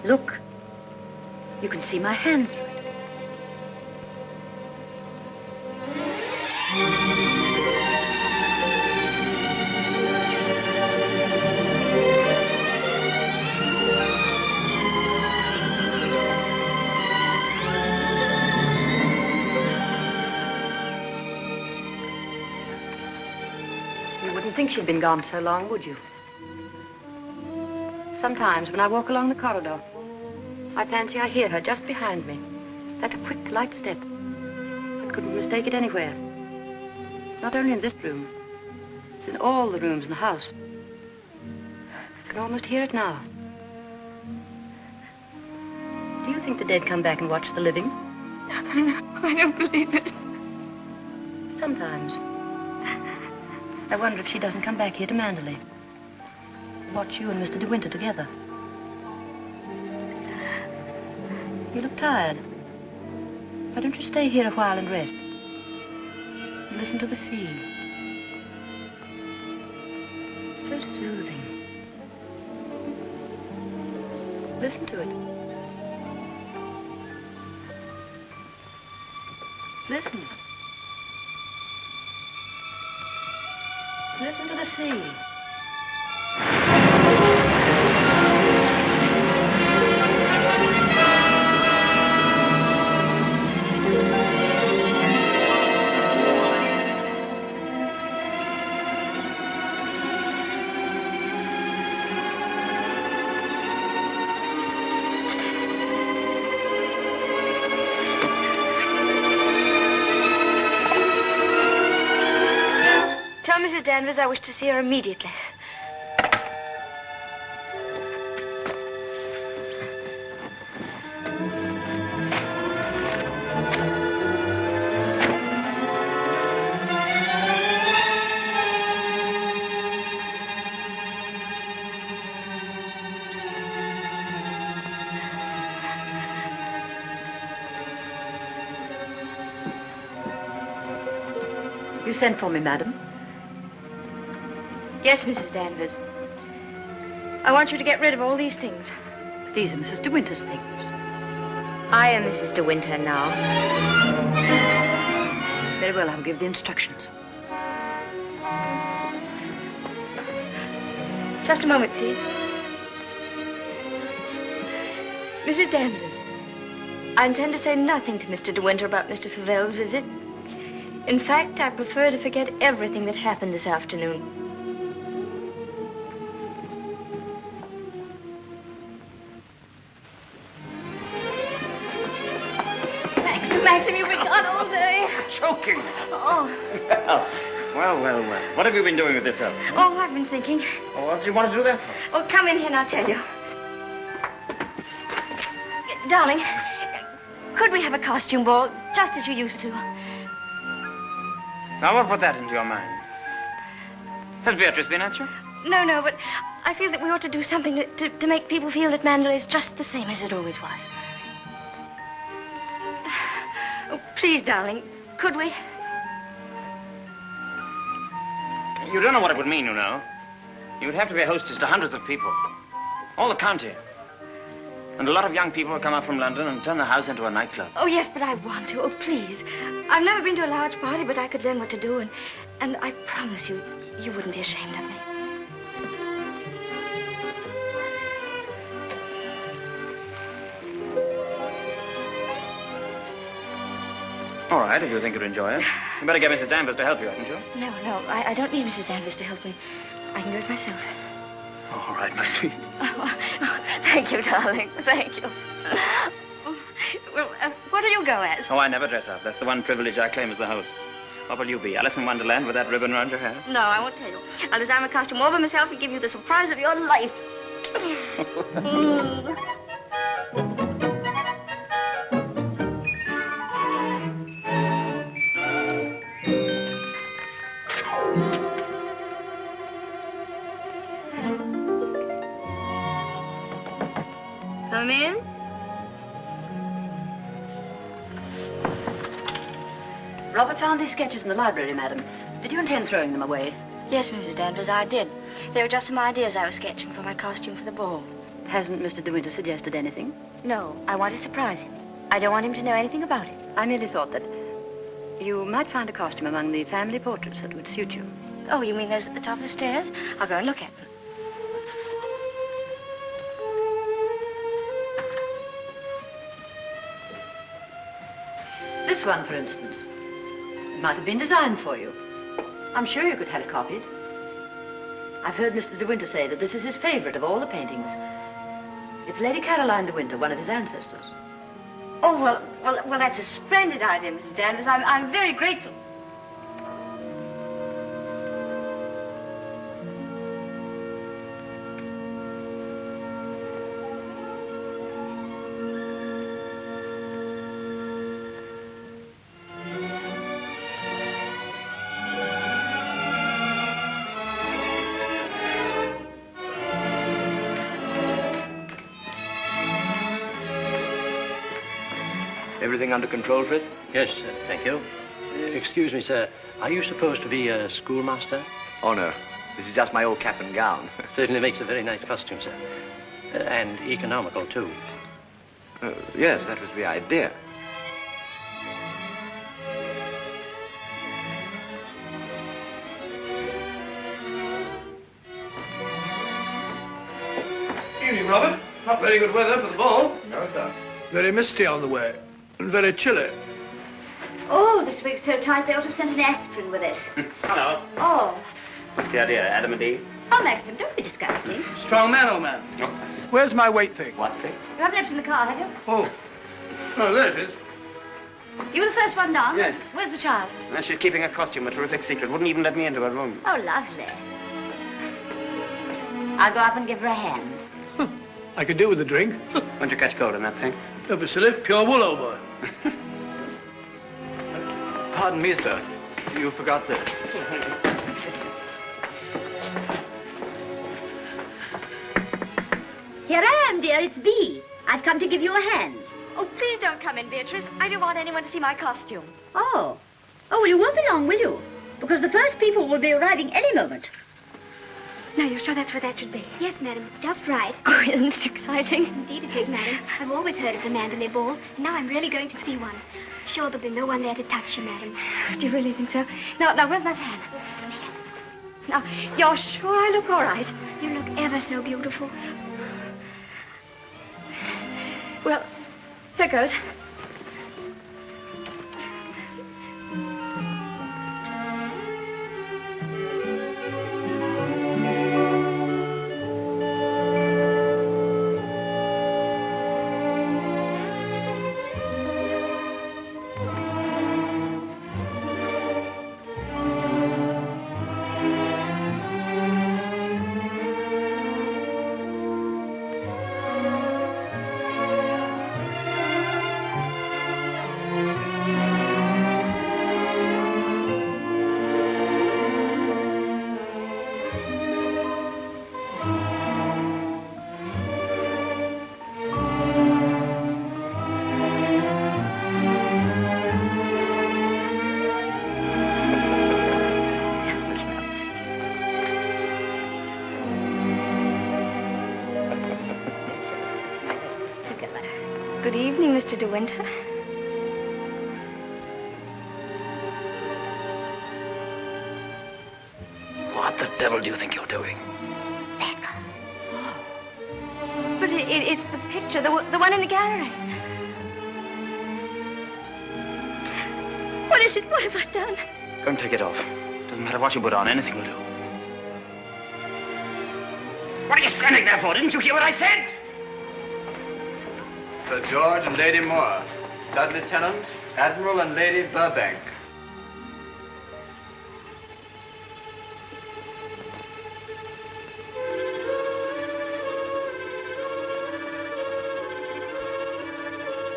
Look. You can see my hand through it. You wouldn't think she'd been gone so long, would you? Sometimes when I walk along the corridor, I fancy I hear her just behind me. Like a quick, light step. I couldn't mistake it anywhere. It's not only in this room. It's in all the rooms in the house. I can almost hear it now. Do you think the dead come back and watch the living? No, I don't believe it. Sometimes. I wonder if she doesn't come back here to Manderley. Watch you and Mr. De Winter together. You look tired. Why don't you stay here a while and rest? And listen to the sea. So soothing. Listen to it. Listen. Listen to the sea. Tell Mrs. Danvers I wish to see her immediately. You sent for me, madam? Yes, Mrs. Danvers. I want you to get rid of all these things. But these are Mrs. De Winter's things. I am Mrs. De Winter now. Very well, I'll give the instructions. Just a moment, please. Mrs. Danvers, I intend to say nothing to Mr. De Winter about Mr. Favel's visit. In fact, I prefer to forget everything that happened this afternoon. Maxim, you've been gone all day. Choking. Oh. Well. What have you been doing with yourself? Oh, I've been thinking. Oh, what do you want to do that for? Oh, come in here and I'll tell you. Darling, could we have a costume ball just as you used to? Now, what put that into your mind? Has Beatrice been at you? No, but I feel that we ought to do something to make people feel that Manderley is just the same as it always was. Oh, please, darling, could we? You don't know what it would mean, you know. You would have to be a hostess to hundreds of people. All the county. And a lot of young people will come up from London and turn the house into a nightclub. Oh, yes, but I want to. Oh, please. I've never been to a large party, but I could learn what to do, and I promise you, you wouldn't be ashamed of me. All right, if you think you'd enjoy it. You better get Mrs. Danvers to help you, hadn't you? No, I don't need Mrs. Danvers to help me. I can do it myself. All right, my sweet. Oh, thank you, darling. Thank you. Well, what do you go as? Oh, I never dress up. That's the one privilege I claim as the host. What will you be, Alice in Wonderland with that ribbon around your hair? No, I won't tell you. I'll design a costume all by myself and give you the surprise of your life. Come in. Robert found these sketches in the library, madam. Did you intend throwing them away? Yes, Mrs. Danvers, I did. They were just some ideas I was sketching for my costume for the ball. Hasn't Mr. De Winter suggested anything? No, I want to surprise him. I don't want him to know anything about it. I merely thought that you might find a costume among the family portraits that would suit you. Oh, you mean those at the top of the stairs? I'll go and look at them. This one, for instance. It might have been designed for you. I'm sure you could have it copied. I've heard Mr. De Winter say that this is his favorite of all the paintings. It's Lady Caroline De Winter, one of his ancestors. Oh, well, that's a splendid idea, Mrs. Danvers. I'm very grateful. Everything under control, Frith? Yes, sir. Thank you. Excuse me, sir. Are you supposed to be a schoolmaster? Oh, no. This is just my old cap and gown. Certainly makes a very nice costume, sir. And economical, too. Yes, that was the idea. Evening, Robert. Not very good weather for the ball. No, sir. Very misty on the way. And very chilly. Oh, this wig's so tight they ought to have sent an aspirin with it. Hello. Oh. What's the idea, Adam and Eve? Oh, Maxim, don't be disgusting. Strong man, old man. Oh, Where's my weight thing? what thing? You haven't left it in the car, have you? Oh. Oh, there it is. You were the first one down? Yes. Where's the child? Well, she's keeping her costume a terrific secret. Wouldn't even let me into her room. Oh, lovely. I'll go up and give her a hand. I could do with a drink. Won't you catch cold in that thing? Don't be silly. Pure wool, old boy. Pardon me, sir. You forgot this. Here I am, dear. It's Bee. I've come to give you a hand. Oh, please don't come in, Beatrice. I don't want anyone to see my costume. Oh. Oh, well, you won't be long, will you? Because the first people will be arriving any moment. Now, you're sure that's where that should be? Yes, madam, it's just right. Oh, isn't it exciting? Indeed it is, madam. I've always heard of the Mandalay Ball, and now I'm really going to see one. Sure, there'll be no one there to touch you, madam. Do you really think so? Now, where's my fan? Now, you're sure I look all right? You look ever so beautiful. Well, here goes. Good evening, Mr. De Winter. What the devil do you think you're doing? But it's the picture, the one in the gallery. What is it? What have I done? Go and take it off. Doesn't matter what you put on, anything will do. What are you standing there for? Didn't you hear what I said? Sir George and Lady Moore. Dudley Tennant, Admiral and Lady Burbank.